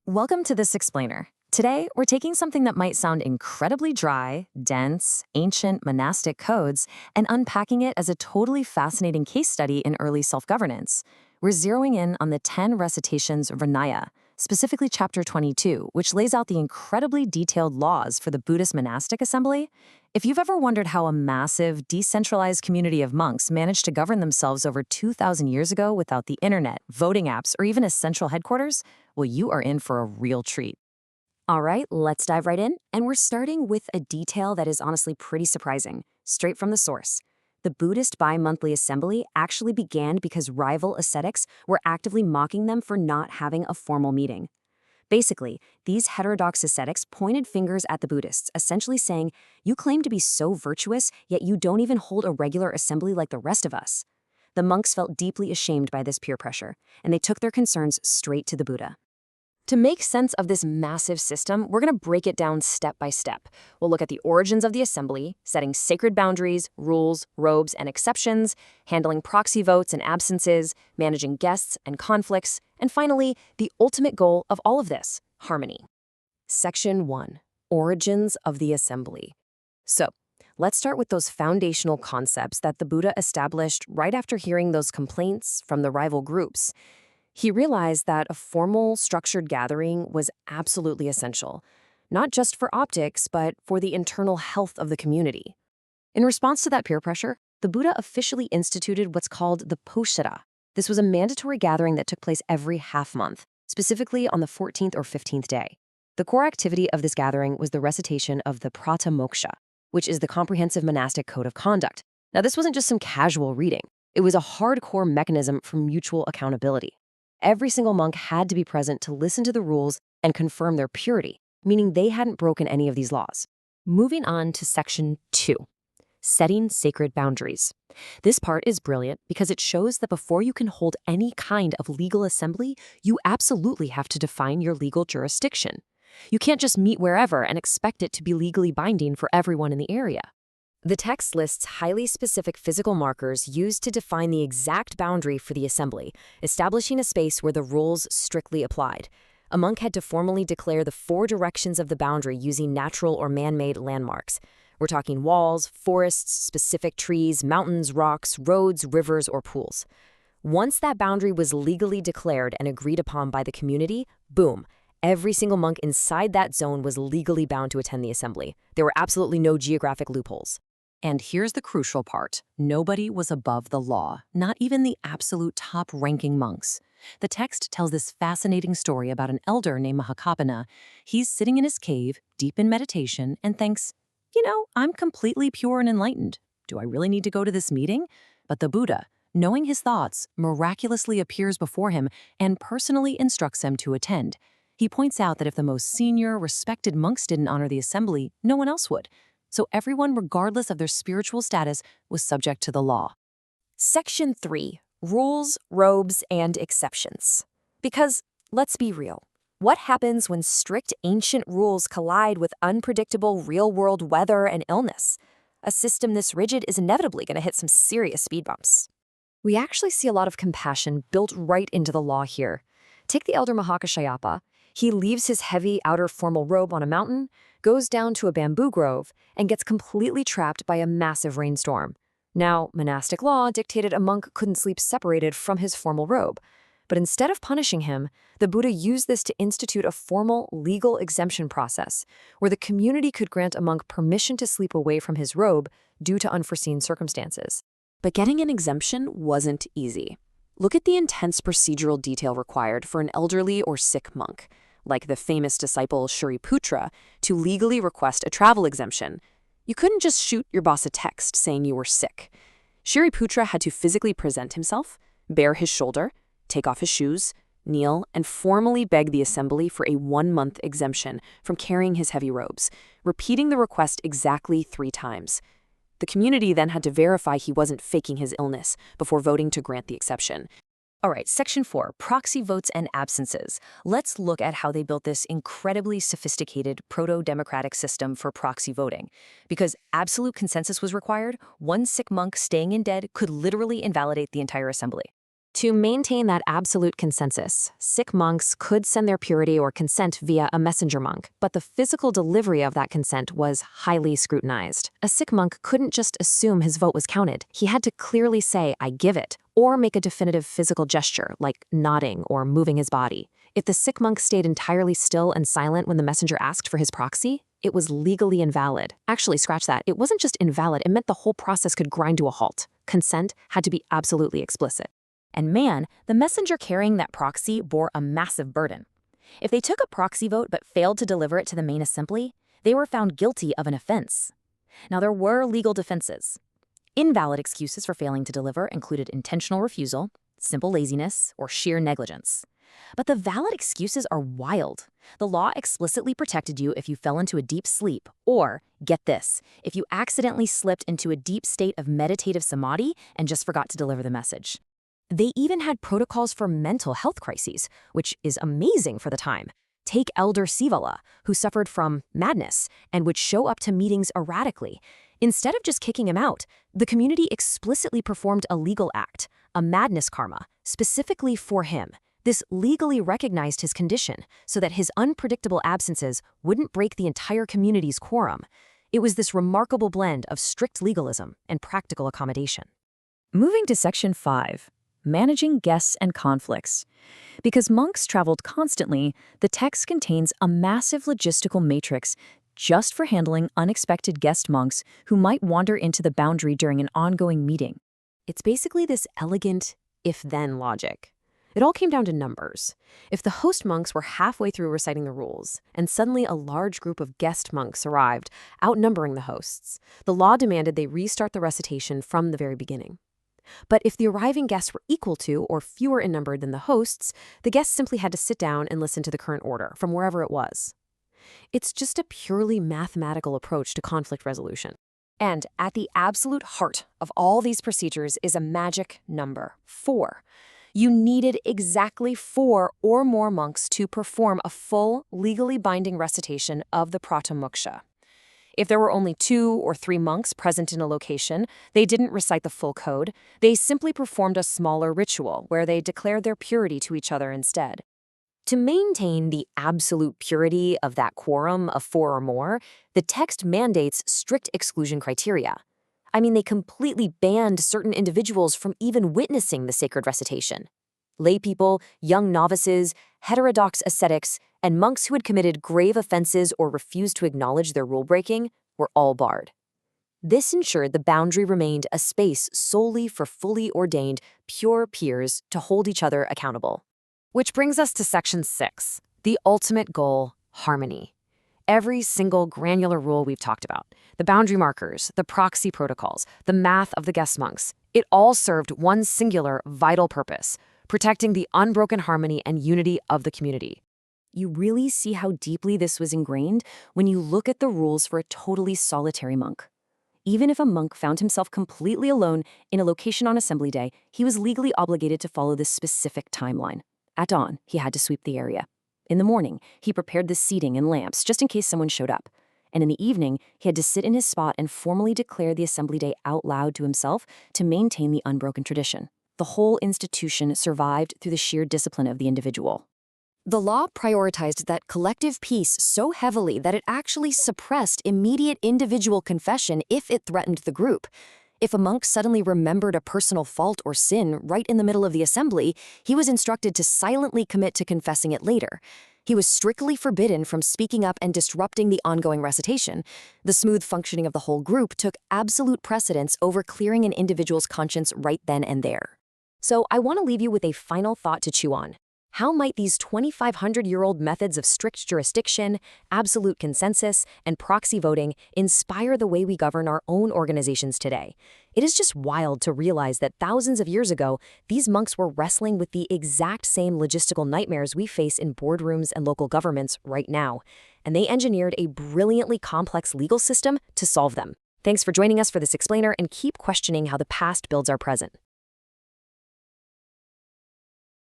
Welcome to This Explainer. Today, we're taking something that might sound incredibly dry, dense, ancient monastic codes, and unpacking it as a totally fascinating case study in early self-governance. We're zeroing in on the 10 recitations Vinaya, specifically chapter 22, which lays out the incredibly detailed laws for the Buddhist monastic assembly. If you've ever wondered how a massive, decentralized community of monks managed to govern themselves over 2,000 years ago without the internet, voting apps, or even a central headquarters, well, you are in for a real treat. All right, let's dive right in. And we're starting with a detail that is honestly pretty surprising, straight from the source. The Buddhist bi-monthly assembly actually began because rival ascetics were actively mocking them for not having a formal meeting. Basically, these heterodox ascetics pointed fingers at the Buddhists, essentially saying, "You claim to be so virtuous, yet you don't even hold a regular assembly like the rest of us." The monks felt deeply ashamed by this peer pressure, and they took their concerns straight to the Buddha. To make sense of this massive system, we're going to break it down step by step. We'll look at the origins of the assembly, setting sacred boundaries, rules, robes, and exceptions, handling proxy votes and absences, managing guests and conflicts, and finally, the ultimate goal of all of this, harmony. Section 1. Origins of the assembly. So, let's start with those foundational concepts that the Buddha established right after hearing those complaints from the rival groups. He realized that a formal, structured gathering was absolutely essential, not just for optics, but for the internal health of the community. In response to that peer pressure, the Buddha officially instituted what's called the Poshara. This was a mandatory gathering that took place every half month, specifically on the 14th or 15th day. The core activity of this gathering was the recitation of the Pratamoksha, which is the comprehensive monastic code of conduct. Now, this wasn't just some casual reading. It was a hardcore mechanism for mutual accountability. Every single monk had to be present to listen to the rules and confirm their purity, meaning they hadn't broken any of these laws. Moving on to section 2, setting sacred boundaries. This part is brilliant because it shows that before you can hold any kind of legal assembly, you absolutely have to define your legal jurisdiction. You can't just meet wherever and expect it to be legally binding for everyone in the area. The text lists highly specific physical markers used to define the exact boundary for the assembly, establishing a space where the rules strictly applied. A monk had to formally declare the 4 directions of the boundary using natural or man-made landmarks. We're talking walls, forests, specific trees, mountains, rocks, roads, rivers, or pools. Once that boundary was legally declared and agreed upon by the community, boom, every single monk inside that zone was legally bound to attend the assembly. There were absolutely no geographic loopholes. And here's the crucial part. Nobody was above the law, not even the absolute top-ranking monks. The text tells this fascinating story about an elder named Mahakapana. He's sitting in his cave, deep in meditation, and thinks, I'm completely pure and enlightened. Do I really need to go to this meeting? But the Buddha, knowing his thoughts, miraculously appears before him and personally instructs him to attend. He points out that if the most senior, respected monks didn't honor the assembly, no one else would. So everyone, regardless of their spiritual status, was subject to the law. Section 3. Rules, robes, and exceptions. Because, let's be real, what happens when strict ancient rules collide with unpredictable real-world weather and illness? A system this rigid is inevitably going to hit some serious speed bumps. We actually see a lot of compassion built right into the law here. Take the elder Mahakashayapa. He leaves his heavy outer formal robe on a mountain, goes down to a bamboo grove, and gets completely trapped by a massive rainstorm. Now, monastic law dictated a monk couldn't sleep separated from his formal robe. But instead of punishing him, the Buddha used this to institute a formal legal exemption process, where the community could grant a monk permission to sleep away from his robe due to unforeseen circumstances. But getting an exemption wasn't easy. Look at the intense procedural detail required for an elderly or sick monk, like the famous disciple Shariputra, to legally request a travel exemption. You couldn't just shoot your boss a text saying you were sick. Shariputra had to physically present himself, bare his shoulder, take off his shoes, kneel, and formally beg the assembly for a 1-month exemption from carrying his heavy robes, repeating the request exactly 3 times. The community then had to verify he wasn't faking his illness before voting to grant the exception. All right, section 4, proxy votes and absences. Let's look at how they built this incredibly sophisticated proto-democratic system for proxy voting. Because absolute consensus was required, one sick monk staying in bed could literally invalidate the entire assembly. To maintain that absolute consensus, Sikh monks could send their purity or consent via a messenger monk, but the physical delivery of that consent was highly scrutinized. A Sikh monk couldn't just assume his vote was counted. He had to clearly say, "I give it," or make a definitive physical gesture, like nodding or moving his body. If the Sikh monk stayed entirely still and silent when the messenger asked for his proxy, it was legally invalid. Actually, scratch that. It wasn't just invalid, it meant the whole process could grind to a halt. Consent had to be absolutely explicit. And man, the messenger carrying that proxy bore a massive burden. If they took a proxy vote but failed to deliver it to the main assembly, they were found guilty of an offense. Now, there were legal defenses. Invalid excuses for failing to deliver included intentional refusal, simple laziness, or sheer negligence. But the valid excuses are wild. The law explicitly protected you if you fell into a deep sleep, or, get this, if you accidentally slipped into a deep state of meditative samadhi and just forgot to deliver the message. They even had protocols for mental health crises, which is amazing for the time. Take Elder Sivala, who suffered from madness and would show up to meetings erratically. Instead of just kicking him out, the community explicitly performed a legal act, a madness karma, specifically for him. This legally recognized his condition so that his unpredictable absences wouldn't break the entire community's quorum. It was this remarkable blend of strict legalism and practical accommodation. Moving to Section 5. Managing guests and conflicts. Because monks traveled constantly, the text contains a massive logistical matrix just for handling unexpected guest monks who might wander into the boundary during an ongoing meeting. It's basically this elegant if-then logic. It all came down to numbers. If the host monks were halfway through reciting the rules, and suddenly a large group of guest monks arrived, outnumbering the hosts, the law demanded they restart the recitation from the very beginning. But if the arriving guests were equal to or fewer in number than the hosts, the guests simply had to sit down and listen to the current order from wherever it was. It's just a purely mathematical approach to conflict resolution. And at the absolute heart of all these procedures is a magic number, 4. You needed exactly 4 or more monks to perform a full, legally binding recitation of the Pratamoksha. If there were only 2 or 3 monks present in a location, they didn't recite the full code. They simply performed a smaller ritual where they declared their purity to each other instead. To maintain the absolute purity of that quorum of 4 or more, the text mandates strict exclusion criteria. I mean, they completely banned certain individuals from even witnessing the sacred recitation. Laypeople, young novices, heterodox ascetics, and monks who had committed grave offenses or refused to acknowledge their rule-breaking were all barred. This ensured the boundary remained a space solely for fully ordained, pure peers to hold each other accountable. Which brings us to Section 6, the ultimate goal, harmony. Every single granular rule we've talked about, the boundary markers, the proxy protocols, the math of the guest monks, it all served one singular, vital purpose: protecting the unbroken harmony and unity of the community. You really see how deeply this was ingrained when you look at the rules for a totally solitary monk. Even if a monk found himself completely alone in a location on assembly day, he was legally obligated to follow this specific timeline. At dawn, he had to sweep the area. In the morning, he prepared the seating and lamps just in case someone showed up. And in the evening, he had to sit in his spot and formally declare the assembly day out loud to himself to maintain the unbroken tradition. The whole institution survived through the sheer discipline of the individual. The law prioritized that collective peace so heavily that it actually suppressed immediate individual confession if it threatened the group. If a monk suddenly remembered a personal fault or sin right in the middle of the assembly, he was instructed to silently commit to confessing it later. He was strictly forbidden from speaking up and disrupting the ongoing recitation. The smooth functioning of the whole group took absolute precedence over clearing an individual's conscience right then and there. So I want to leave you with a final thought to chew on. How might these 2,500-year-old methods of strict jurisdiction, absolute consensus, and proxy voting inspire the way we govern our own organizations today? It is just wild to realize that thousands of years ago, these monks were wrestling with the exact same logistical nightmares we face in boardrooms and local governments right now, and they engineered a brilliantly complex legal system to solve them. Thanks for joining us for this explainer, and keep questioning how the past builds our present.